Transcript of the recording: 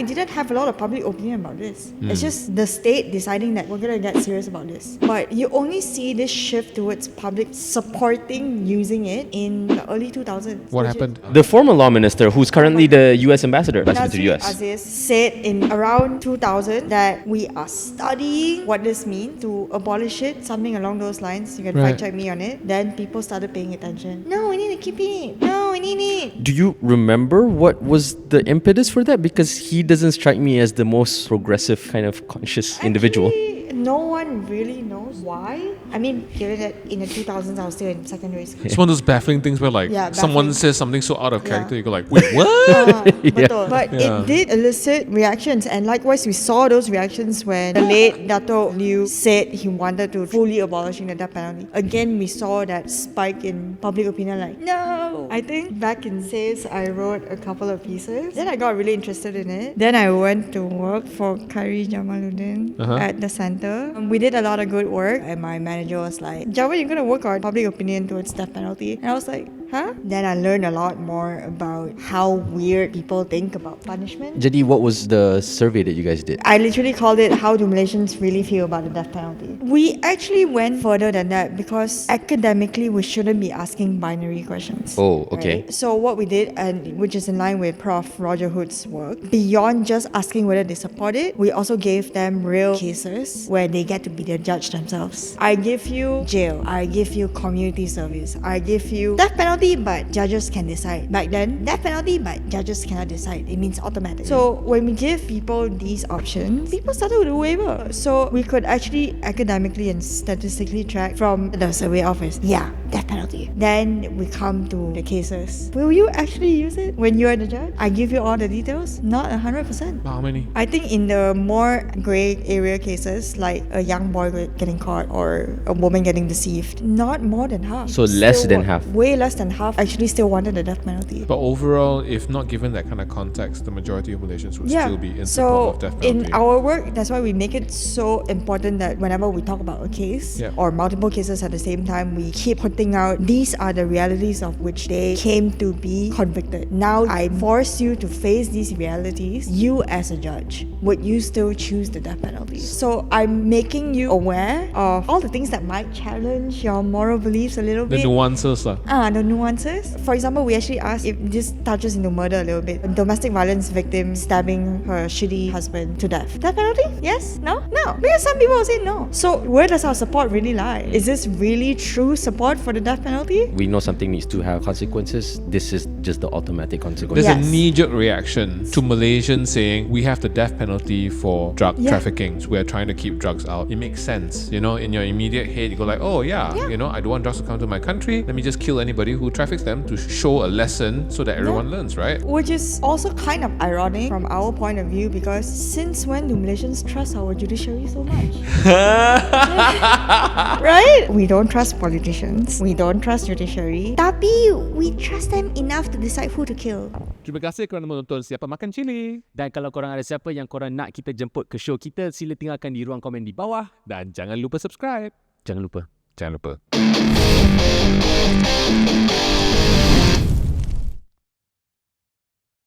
we didn't have a lot of public opinion about this. It's just the state deciding that we're going to get serious about this. But you only see this shift towards public supporting using it in the early 2000s. What happened? The former law minister, who's currently the US ambassador to the US. Aziz said in around 2000 that we are studying what this means to abolish it, something along those lines. You can Right. fact check me on it. Then people started paying attention. No, we need to keep it. No, we need it. Do you remember what was the impetus for that? Because he doesn't strike me as the most progressive kind of conscious individual. Actually, no one really knows why. I mean, given that in the 2000s I was still in secondary school. It's one of those baffling things where like Yeah, someone baffling. says something so out of Yeah. character, you go like, wait, what? Betul. But Yeah. it did elicit reactions, and likewise we saw those reactions when the late Dato' Liu said he wanted to fully abolishing the death penalty. Again, we saw that spike in public opinion like, no! I think back in SAVES I wrote a couple of pieces. Then I got really interested in it. Then I went to work for Kari Jamaluddin at the center. We did a lot of good work, and my manager was like, Jawa, you're gonna work on public opinion towards death penalty. And I was like, huh? Then I learned a lot more about how weird people think about punishment. Jadi, what was the survey that you guys did? I literally called it How Do Malaysians Really Feel About the Death Penalty. We actually went further than that because academically we shouldn't be asking binary questions. Oh, okay. Right? So what we did, and which is in line with Prof. Roger Hood's work, beyond just asking whether they support it, we also gave them real cases where they get to be the judge themselves. I give you jail, I give you community service, I give you death penalty, but judges can decide. Back then, death penalty, but judges cannot decide. It means automatic. So when we give people these options, people started to waiver. So we could actually academically and statistically track from the survey office. Yeah, death penalty. Then we come to the cases. Will you actually use it when you're the judge? I give you all the details. Not 100%. How many? I think in the more grey area cases, like a young boy getting caught or a woman getting deceived, not more than half. So less Still than wa- half. Way less than half actually still wanted the death penalty. But overall, if not given that kind of context, the majority of Malaysians would still be in support So of death penalty. in our work, that's why we make it so important that whenever we talk about a case or multiple cases at the same time, we keep putting out these are the realities of which they came to be convicted. Now I force you to face these realities. You as a judge, would you still choose the death penalty? So I'm making you aware of all the things that might challenge your moral beliefs a little the bit. nuances lah. The nuances. For example, we actually asked if this touches into murder a little bit. A domestic violence victim stabbing her shitty husband to death. Death penalty? Yes? No? No. Because some people will say no. So where does our support really lie? Is this really true support for the death penalty? We know something needs to have consequences. This is just the automatic consequence. There's Yes. a knee-jerk reaction to Malaysians saying we have the death penalty for drug trafficking. So we are trying to keep drugs out. It makes sense, you know. In your immediate head, you go like, oh yeah, you know, I don't want drugs to come to my country. Let me just kill anybody who traffics them to show a lesson so that everyone learns, right? Which is also kind of ironic from our point of view because since when do Malaysians trust our judiciary so much? Right? We don't trust politicians. We don't trust judiciary. Tapi we trust them enough to decide who to kill. Terima kasih kerana menonton Siapa Makan Cili. Dan kalau korang ada siapa yang korang nak kita jemput ke show kita, sila tinggalkan di ruang komen di bawah. Dan jangan lupa subscribe. Jangan lupa. Jangan lupa.